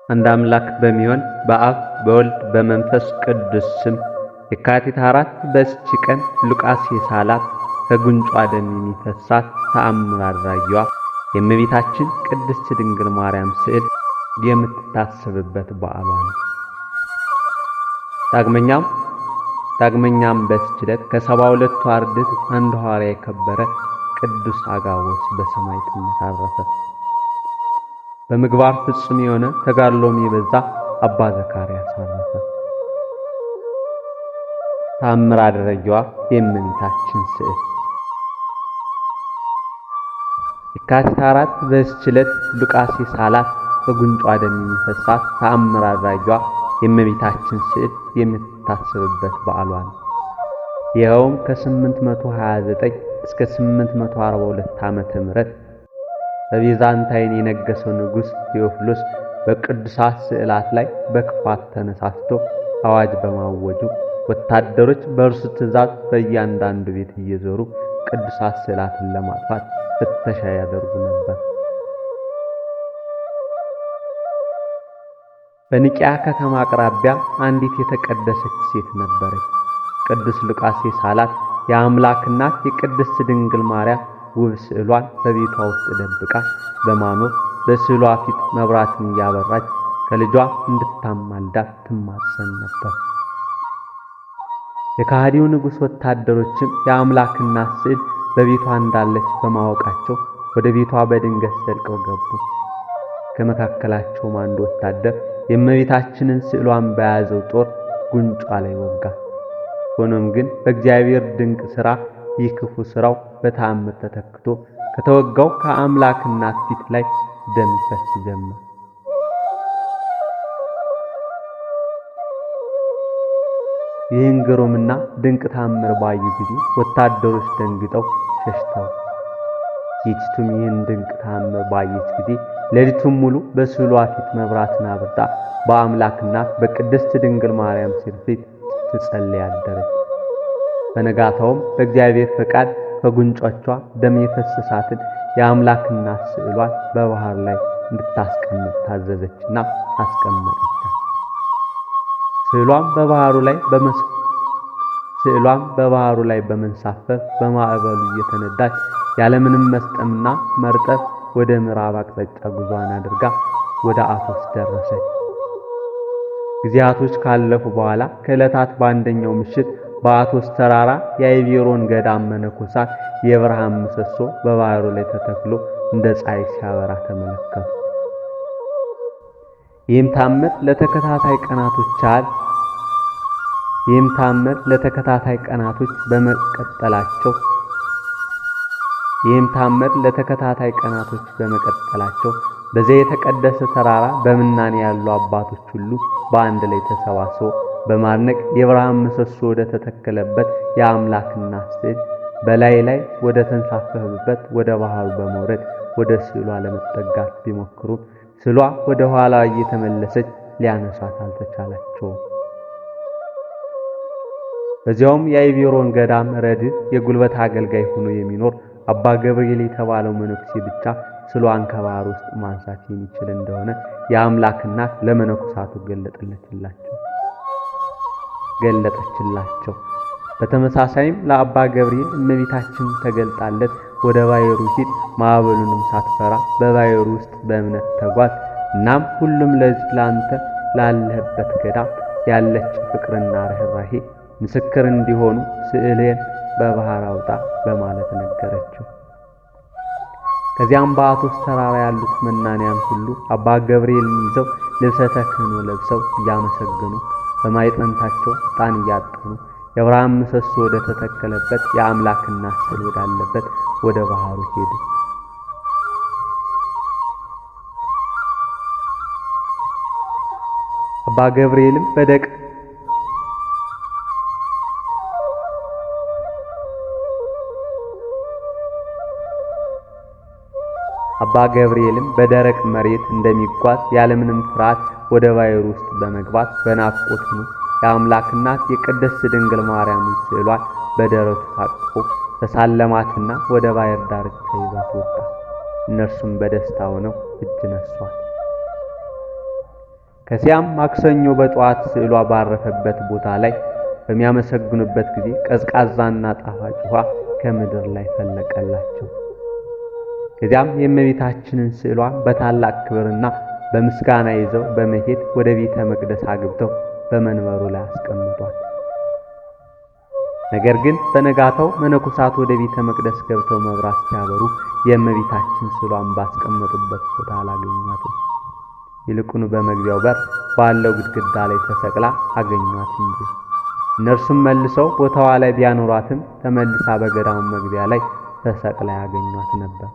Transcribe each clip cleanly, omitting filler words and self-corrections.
አንድ አምላክ በሚሆን በአብ በወልድ በመንፈስ ቅዱስ ስም የካቲት 4 በዚች ቀን ሉቃስ የሳላት ከጉንጯ ደም የሚፈሳት ተአምር አድራጊዋ የእመቤታችን ቅድስት ድንግል ማርያም ስዕል የምትታሰብበት በዓሏ ነው። ዳግመኛም በዚች ዕለት ከ72ቱ አርድእት አንዱ ሐዋርያ የከበረ ቅዱስ አጋቦስ በሰማዕትነት አረፈ። በምግባር ፍጹም የሆነ ተጋድሎም የበዛ አባ ዘካርያስ አረፈ። ተአምር አድራጊዋ የእመቤታችን ስዕል የካቲት 4 በዚች ዕለት ሉቃስ የሳላት በጉንጯ ደም የሚፈሳት ተአምር አድራጊዋ የእመቤታችን ስዕል የምትታሰብበት በዓሏ ነው። ይኸውም ከ829 እስከ 842 ዓመተ ምህረት በቢዛንታይን የነገሰው ንጉሥ ቴዎፍሎስ በቅዱሳት ስዕላት ላይ በክፋት ተነሳስቶ አዋጅ በማወጁ ወታደሮች በእርሱ ትእዛዝ በእያንዳንዱ ቤት እየዞሩ ቅዱሳት ስዕላትን ለማጥፋት ፍተሻ ያደርጉ ነበር። በኒቂያ ከተማ አቅራቢያ አንዲት የተቀደሰች ሴት ነበረች። ቅዱስ ሉቃስ የሳላት የአምላክ እናት የቅድስት ድንግል ማርያም ውብ ስዕሏን በቤቷ ውስጥ ደብቃ በማኖር በስዕሏ ፊት መብራትን እያበራች ከልጇ እንድታማልዳት ትማጸን ነበር። የከሃዲው ንጉሥ ወታደሮችም የአምላክ እናት ስዕል በቤቷ እንዳለች በማወቃቸው ወደ ቤቷ በድንገት ዘልቀው ገቡ። ከመካከላቸውም አንድ ወታደር የእመቤታችንን ስዕሏን በያዘው ጦር ጉንጯ ላይ ወጋ። ሆኖም ግን በእግዚአብሔር ድንቅ ሥራ ይህ ክፉ ሥራው በተአምር ተተክቶ ከተወጋው ከአምላክ እናት ፊት ላይ ደም ይፈስ ጀመር። ይህን ግሩምና ድንቅ ተአምር ባዩ ጊዜ ወታደሮች ደንግጠው ሸሽተው፣ ሴቲቱም ይህን ድንቅ ተአምር ባየች ጊዜ ሌሊቱን ሙሉ በስዕሏ ፊት መብራትን አብርታ በአምላክ እናት በቅድስት ድንግል ማርያም ስዕል ፊት ትጸልይ አደረች። በነጋታውም በእግዚአብሔር ፈቃድ ከጉንጮቿ ደም የፈሰሳትን የአምላክ እናት ስዕሏን በባህር ላይ እንድታስቀምጥ ታዘዘችና አስቀመጠቻት። ስዕሏም በባህሩ ላይ በመንሳፈፍ በማዕበሉ እየተነዳች ያለምንም መስጠምና መርጠብ ወደ ምዕራብ አቅጣጫ ጉዟን አድርጋ ወደ አቶስ ደረሰች። ጊዜያቶች ካለፉ በኋላ ከዕለታት በአንደኛው ምሽት በአቶስ ተራራ የአይቤሮን ገዳም መነኮሳት የብርሃን ምሰሶ በባህሩ ላይ ተተክሎ እንደ ፀሐይ ሲያበራ ተመለከቱ። ይህም ታምር ለተከታታይ ቀናቶች በመቀጠላቸው በዚያ የተቀደሰ ተራራ በምናኔ ያሉ አባቶች ሁሉ በአንድ ላይ ተሰባስበው በማድነቅ የብርሃን ምሰሶ ወደ ተተከለበት የአምላክ እናት ስዕል በላይ ላይ ወደ ተንሳፈፈበት ወደ ባህሩ በመውረድ ወደ ስዕሏ ለመጠጋት ቢሞክሩ ስዕሏ ወደ ኋላ እየተመለሰች ሊያነሷት አልተቻላቸውም። በዚያውም የአይቤሮን ገዳም ረድእ የጉልበት አገልጋይ ሆኖ የሚኖር አባ ገብርኤል የተባለው መነኩሴ ብቻ ስዕሏን ከባህር ውስጥ ማንሳት የሚችል እንደሆነ የአምላክ እናት ለመነኮሳቱ ገለጠችላቸው። በተመሳሳይም ለአባ ገብርኤል እመቤታችን ተገልጣለት ወደ ባሕሩ ሂድ፣ ማዕበሉንም ሳትፈራ በባሕሩ ውስጥ በእምነት ተጓዝ። እናም ሁሉም ለዚህ ላንተ ላለህበት ገዳም ያለች ፍቅርና ርኅራኄ ምስክር እንዲሆኑ ስዕሌን በባህር አውጣ በማለት ነገረችው። ከዚያም በአቶስ ተራራ ያሉት መናንያን ሁሉ አባ ገብርኤልን ይዘው ልብሰ ተክህኖ ለብሰው እያመሰገኑ በማዕጠንታቸው ዕጣን እያጠኑ የብርሃን ምሰሶ ወደ ተተከለበት የአምላክ እናት ስዕል ወዳለበት ወደ ባህሩ ሄዱ። አባ ገብርኤልም በደረቅ መሬት እንደሚጓዝ ያለምንም ፍርሃት ወደ ባሕሩ ውስጥ በመግባት በናፍቆት ሆኖ የአምላክ እናት የቅድስት ድንግል ማርያምን ስዕሏን በደረቱ ታቅፎ ተሳለማትና ወደ ባሕር ዳርቻ ይዟት ወጣ። እነርሱም በደስታ ሆነው እጅ ነሷት። ከዚያም ማክሰኞ በጠዋት ስዕሏ ባረፈበት ቦታ ላይ በሚያመሰግኑበት ጊዜ ቀዝቃዛና ጣፋጭ ውሃ ከምድር ላይ ፈለቀላቸው። ከዚያም የእመቤታችንን ስዕሏን በታላቅ ክብርና በምስጋና ይዘው በመሄድ ወደ ቤተ መቅደስ አግብተው በመንበሩ ላይ አስቀምጧል። ነገር ግን በነጋታው መነኮሳት ወደ ቤተ መቅደስ ገብተው መብራት ሲያበሩ የእመቤታችን ስዕሏን ባስቀመጡበት ቦታ አላገኟትም። ይልቁኑ በመግቢያው በር ባለው ግድግዳ ላይ ተሰቅላ አገኟት እንጂ። እነርሱም መልሰው ቦታዋ ላይ ቢያኖሯትም ተመልሳ በገዳሙ መግቢያ ላይ ተሰቅላ ያገኟት ነበር።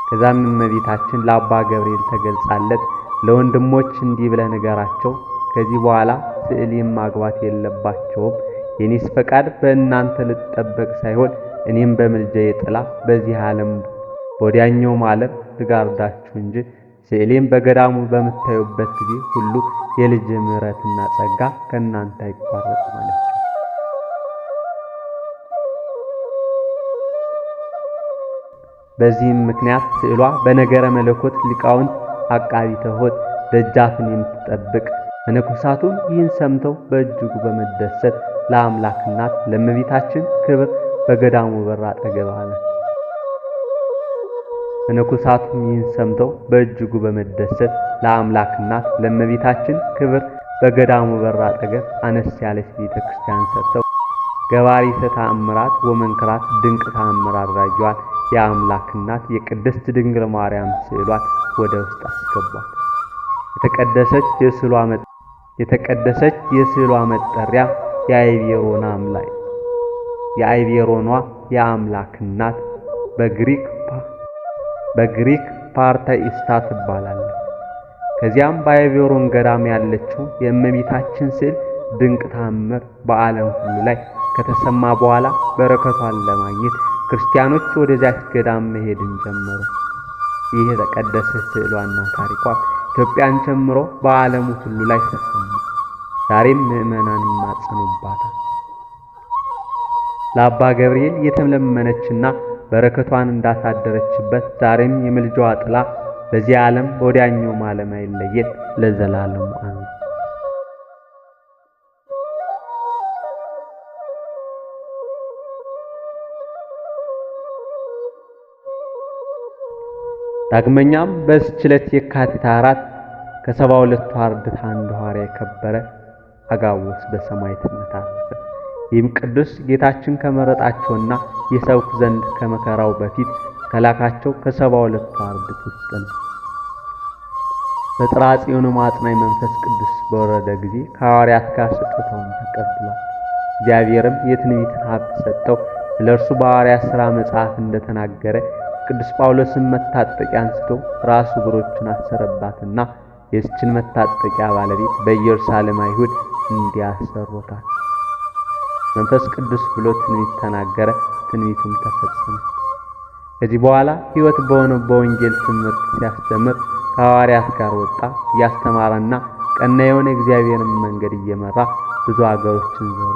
ከዛም እመቤታችን ለአባ ገብርኤል ተገልጻለት ለወንድሞች እንዲህ ብለህ ንገራቸው፣ ከዚህ በኋላ ስዕሌን ማግባት የለባቸውም። የኔስ ፈቃድ በእናንተ ልጠበቅ ሳይሆን እኔም በምልጃዬ ጥላ በዚህ ዓለም ወዲያኛውም ዓለም ልጋርዳችሁ እንጂ ስዕሌን በገዳሙ በምታዩበት ጊዜ ሁሉ የልጅ ምሕረትና ጸጋ ከእናንተ አይቋረጥም አለችው። በዚህም ምክንያት ስዕሏ በነገረ መለኮት ሊቃውንት አቃቢተ ሆድ ደጃፍን የምትጠብቅ፣ መነኮሳቱም ይህን ሰምተው በእጅጉ በመደሰት ለአምላክ እናት ለእመቤታችን ክብር በገዳሙ በር አጠገብ አለ። መነኮሳቱም ይህን ሰምተው በእጅጉ በመደሰት ለአምላክ እናት ለእመቤታችን ክብር በገዳሙ በር አጠገብ አነስ ያለች ቤተክርስቲያን ሰጥተው ገባሪተ ተአምራት ወመንክራት ድንቅ ተአምር አድራጊዋን የአምላክ እናት የቅድስት ድንግል ማርያም ስዕሏን ወደ ውስጥ አስገቧት። የተቀደሰች የስዕሏ መጠሪያ የአይቤሮኗ የአምላክ እናት በግሪክ ፓርታኢስታ ትባላለች። ከዚያም በአይቤሮን ገዳም ያለችው የእመቤታችን ስዕል ድንቅ ተአምር በዓለም ሁሉ ላይ ከተሰማ በኋላ በረከቷን ለማግኘት ክርስቲያኖች ወደዚያች ገዳም መሄድን ጀመሩ። ይህ የተቀደሰ ስዕሏና ታሪኳ ኢትዮጵያን ጨምሮ በዓለሙ ሁሉ ላይ ተሰማ። ዛሬም ምዕመናን ይማጸኑባታል። ለአባ ገብርኤል የተለመነችና በረከቷን እንዳሳደረችበት ዛሬም የምልጃዋ ጥላ በዚህ ዓለም በወዲያኛውም ዓለም አይለየን ለዘላለሙ አሜን። ዳግመኛም በዚህች ዕለት የካቲት 4 ከ72 አርድእት አንዱ ሐዋርያ የከበረ አጋቦስ በሰማዕትነት አረፈ። ይህም ቅዱስ ጌታችን ከመረጣቸውና የሰብኩ ዘንድ ከመከራው በፊት ከላካቸው ከ72 አርድእት ውስጥ ነው። በጽርሐ ጽዮን አጽናኝ መንፈስ ቅዱስ በወረደ ጊዜ ከሐዋርያት ጋር ስጦታውን ተቀብሏል። እግዚአብሔርም የትንቢትን ሀብት ሰጠው። ለእርሱ በሐዋርያት ሥራ መጽሐፍ እንደተናገረ ቅዱስ ጳውሎስን መታጠቂያ አንስቶ ራሱ እግሮቹን አሰረባትና የዚችን መታጠቂያ ባለቤት በኢየሩሳሌም አይሁድ እንዲያሰሩታል። መንፈስ ቅዱስ ብሎ ትንቢት ተናገረ፣ ትንቢቱም ተፈጸመ። ከዚህ በኋላ ሕይወት በሆነው በወንጌል ትምህርት ሲያስተምር ከሐዋርያት ጋር ወጣ። እያስተማረና ቀና የሆነ እግዚአብሔርን መንገድ እየመራ ብዙ አገሮችን ዞረ።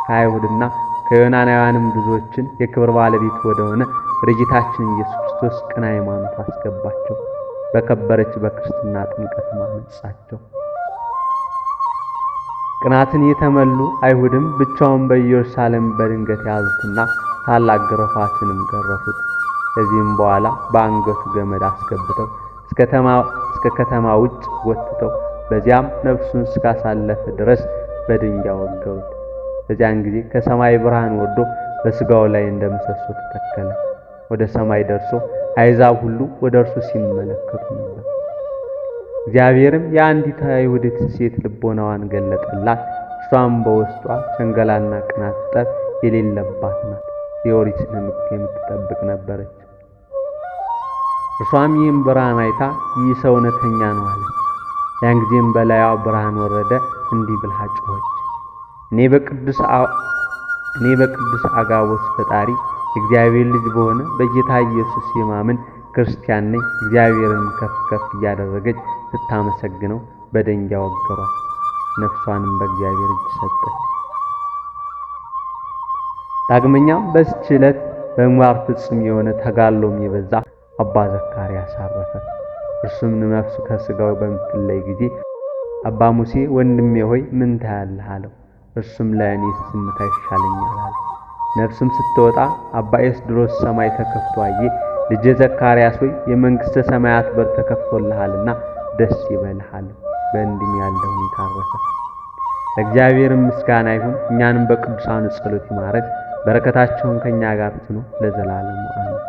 ከአይሁድና ከዮናናውያንም ብዙዎችን የክብር ባለቤት ወደሆነ ወደ ጌታችን ኢየሱስ ክርስቶስ ቅን ሃይማኖት አስገባቸው። በከበረች በክርስትና ጥምቀት ማነጻቸው። ቅናትን የተመሉ አይሁድም ብቻውን በኢየሩሳሌም በድንገት ያዙትና ታላቅ ግርፋትንም ገረፉት። ከዚህም በኋላ በአንገቱ ገመድ አስገብተው እስከ ከተማ ውጭ ወጥተው በዚያም ነፍሱን እስካሳለፈ ድረስ በድንጋይ ወገሩት። በዚያን ጊዜ ከሰማይ ብርሃን ወርዶ በስጋው ላይ እንደ ምሰሶ ተተከለ። ወደ ሰማይ ደርሶ አሕዛብ ሁሉ ወደ እርሱ ሲመለከቱ ነበር። እግዚአብሔርም የአንዲት አይሁዲት ሴት ልቦናዋን ገለጠላት። እሷም በውስጧ ሸንገላና ቅናት ጠብ የሌለባት ናት። የኦሪትን ሕግ የምትጠብቅ ነበረች። እርሷም ይህም ብርሃን አይታ ይህ ሰው እውነተኛ ነው አለች። ያን ጊዜም በላይዋ ብርሃን ወረደ፣ እንዲህ ብላ ጮኸች። እኔ በቅዱስ አጋቦስ ፈጣሪ እግዚአብሔር ልጅ በሆነ በጌታ ኢየሱስ የማምን ክርስቲያን ነኝ። እግዚአብሔርን ከፍ ከፍ እያደረገች ስታመሰግነው በድንጋይ ወገሯት። ነፍሷንም በእግዚአብሔር እጅ ሰጠች። ዳግመኛም በዚህች ዕለት በምግባር ፍጹም የሆነ ተጋድሎም የበዛ አባ ዘካርያስ አረፈ። እርሱም ነፍሱ ከሥጋው በምትለይ ጊዜ አባ ሙሴ ወንድሜ ሆይ ምን ታያለህ አለው። እርሱም ለእኔስ ዝምታ ይሻለኛል አለ። ነፍሱም ስትወጣ አባ ኤስድሮስ ሰማይ ተከፍቶ አየ። ልጄ ዘካርያስ ሆይ የመንግሥተ ሰማያት በር ተከፍቶልሃልና ደስ ይበልህ አለው። በእንዲህ ያለ ሁኔታ አረፈ። ለእግዚአብሔር ምስጋና ይሁን። እኛንም በቅዱሳኑ ጸሎት ይማረን። በረከታቸውን ከኛ ጋር ትኑር ለዘላለሙ አሜን።